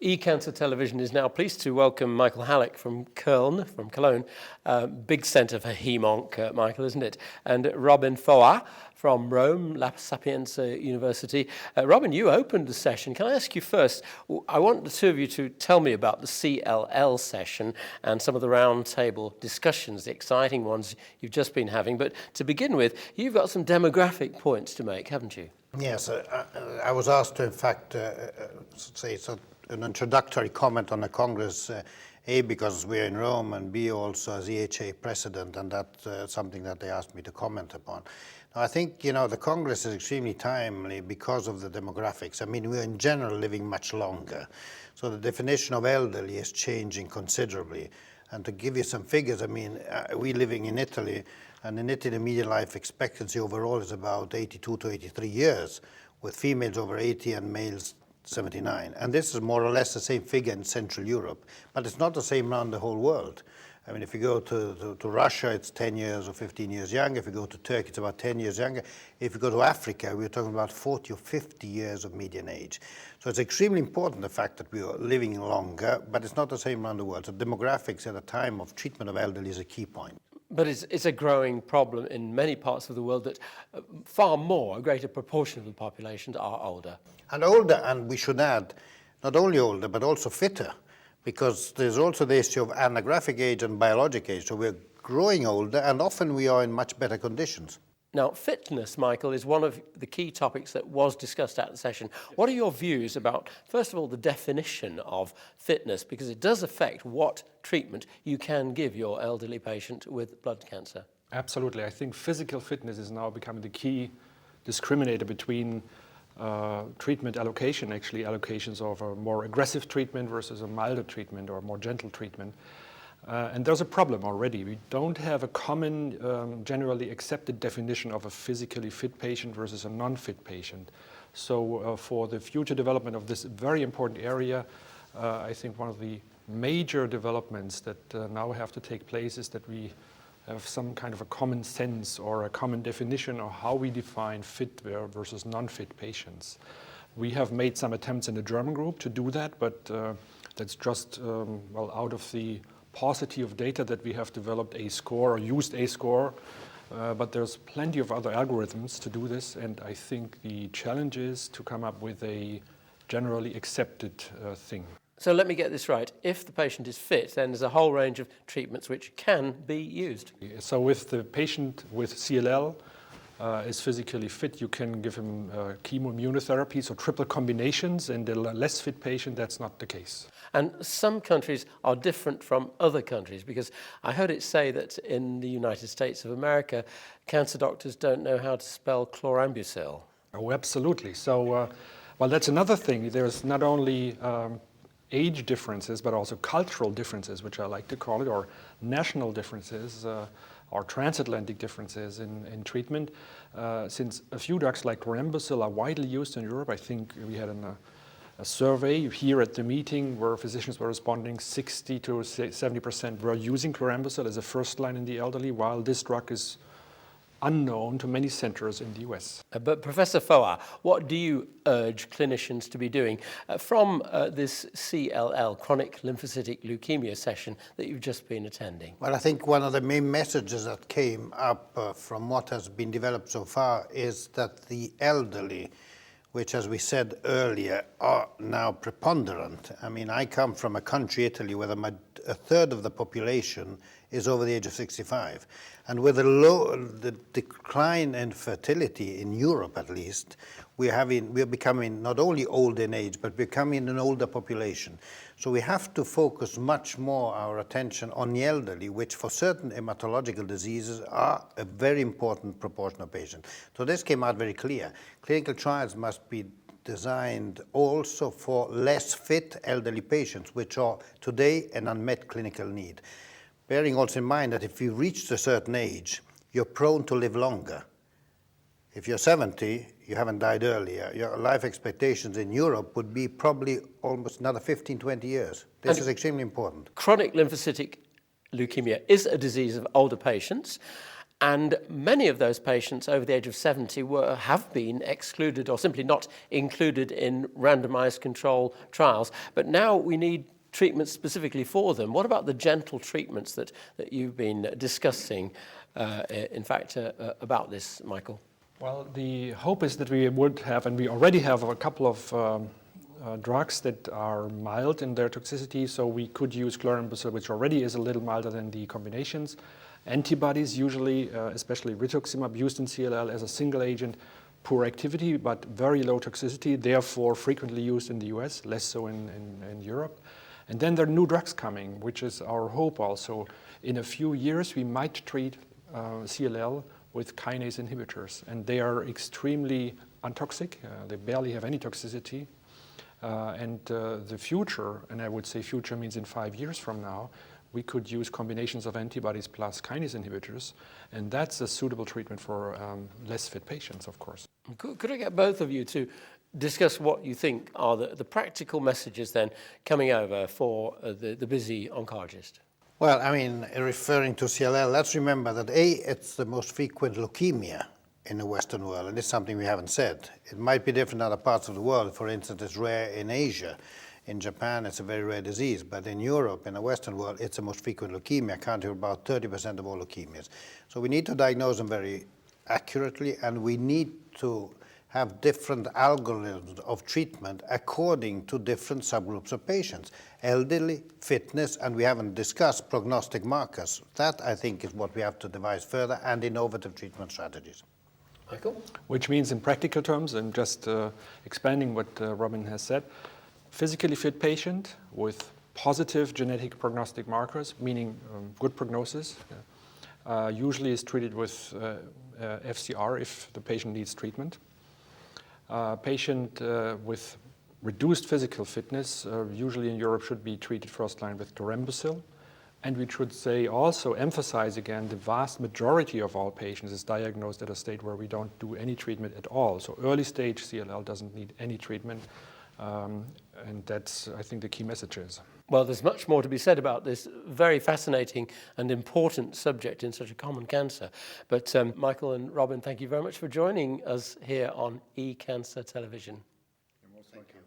E-Cancer Television is now pleased to welcome Michael Hallek from Cologne, big centre for hem-onc, Michael, isn't it? And Robin Foà from Rome, La Sapienza University. Robin, you opened the session. Can I ask you first, I want the two of you to tell me about the CLL session and some of the roundtable discussions, the exciting ones you've just been having. But to begin with, you've got some demographic points to make, haven't you? Yes, I was asked to, in fact, say an introductory comment on the Congress, A, because we're in Rome, and B, also as EHA president, and that's something that they asked me to comment upon. Now, I think, the Congress is extremely timely because of the demographics. I mean, we're in general living much longer. So the definition of elderly is changing considerably. And to give you some figures, I mean, we're living in Italy, and in Italy, the median life expectancy overall is about 82 to 83 years, with females over 80 and males 79. And this is more or less the same figure in Central Europe, but it's not the same around the whole world. I mean, if you go to Russia, it's 10 years or 15 years younger. If you go to Turkey, it's about 10 years younger. If you go to Africa, we're talking about 40 or 50 years of median age. So it's extremely important, the fact that we are living longer, but it's not the same around the world. So demographics at a time of treatment of elderly is a key point. But it's a growing problem in many parts of the world that a greater proportion of the population are older. And older, and we should add, not only older, but also fitter, because there's also the issue of anagrammatic age and biologic age. So we're growing older, and often we are in much better conditions. Now, fitness, Michael, is one of the key topics that was discussed at the session. What are your views about, first of all, the definition of fitness, because it does affect what treatment you can give your elderly patient with blood cancer? Absolutely. I think physical fitness is now becoming the key discriminator between treatment allocation, allocations of a more aggressive treatment versus a milder treatment or a more gentle treatment. And there's a problem already. We don't have a common, generally accepted definition of a physically fit patient versus a non-fit patient. So for the future development of this very important area, I think one of the major developments that now have to take place is that we have some kind of a common sense or a common definition of how we define fit versus non-fit patients. We have made some attempts in the German group to do that, but that's just, out of the paucity of data that we have developed a score or used a score, but there's plenty of other algorithms to do this, and I think the challenge is to come up with a generally accepted thing. So let me get this right. If the patient is fit, then there's a whole range of treatments which can be used. So if the patient with CLL is physically fit, you can give him chemoimmunotherapy, so triple combinations, and the less fit patient, that's not the case. And some countries are different from other countries, because I heard it say that in the United States of America, cancer doctors don't know how to spell chlorambucil. Oh, absolutely. So, that's another thing. There's not only age differences, but also cultural differences, which I like to call it, or national differences, or transatlantic differences in treatment. Since a few drugs like chlorambucil are widely used in Europe, I think we had a survey here at the meeting where physicians were responding 60 to 70% were using chlorambucil as a first line in the elderly, while this drug is unknown to many centers in the US. But Professor Foà, what do you urge clinicians to be doing from this CLL, chronic lymphocytic leukemia session that you've just been attending? Well, I think one of the main messages that came up from what has been developed so far is that the elderly, which, as we said earlier, are now preponderant. I mean, I come from a country, Italy, where a third of the population is over the age of 65. And with the decline in fertility in Europe, at least, we're becoming not only old in age, but becoming an older population. So we have to focus much more our attention on the elderly, which for certain hematological diseases are a very important proportion of patients. So this came out very clear. Clinical trials must be designed also for less fit elderly patients, which are today an unmet clinical need. Bearing also in mind that if you reach a certain age, you're prone to live longer. If you're 70, you haven't died earlier. Your life expectations in Europe would be probably almost another 15, 20 years. This is extremely important. Chronic lymphocytic leukemia is a disease of older patients, And many of those patients over the age of 70 have been excluded or simply not included in randomized control trials. But now we need treatments specifically for them. What about the gentle treatments that you've been discussing, in fact, about this, Michael? Well, the hope is that we would have, and we already have, a couple of drugs that are mild in their toxicity, so we could use chlorambucil, which already is a little milder than the combinations. Antibodies, usually, especially rituximab, used in CLL as a single agent, poor activity but very low toxicity, therefore frequently used in the US, less so in Europe. And then there are new drugs coming, which is our hope also. In a few years, we might treat CLL with kinase inhibitors, and they are extremely untoxic. They barely have any toxicity. And the future, and I would say future means in 5 years from now, we could use combinations of antibodies plus kinase inhibitors, and that's a suitable treatment for less fit patients, of course. Could I get both of you to discuss what you think are the practical messages then coming over for the busy oncologist? Well, I mean, referring to CLL, let's remember that it's the most frequent leukemia in the Western world, and it's something we haven't said. It might be different in other parts of the world. For instance, it's rare in Asia. In Japan, it's a very rare disease, but in Europe, in the Western world, it's the most frequent leukemia, accounting for about 30% of all leukemias. So we need to diagnose them very accurately, and we need to have different algorithms of treatment according to different subgroups of patients. Elderly, fitness, and we haven't discussed prognostic markers. That, I think, is what we have to devise further, and innovative treatment strategies. Michael? Which means in practical terms, and just expanding what Robin has said, physically fit patient with positive genetic prognostic markers, meaning good prognosis, usually is treated with FCR if the patient needs treatment. Patient with reduced physical fitness, usually in Europe, should be treated first line with chlorambucil. And we should say also emphasize again, the vast majority of all patients is diagnosed at a state where we don't do any treatment at all. So early stage CLL doesn't need any treatment. And that's, I think, the key message is. Well, there's much more to be said about this very fascinating and important subject in such a common cancer. But Michael and Robin, thank you very much for joining us here on eCancer Television. You're most welcome.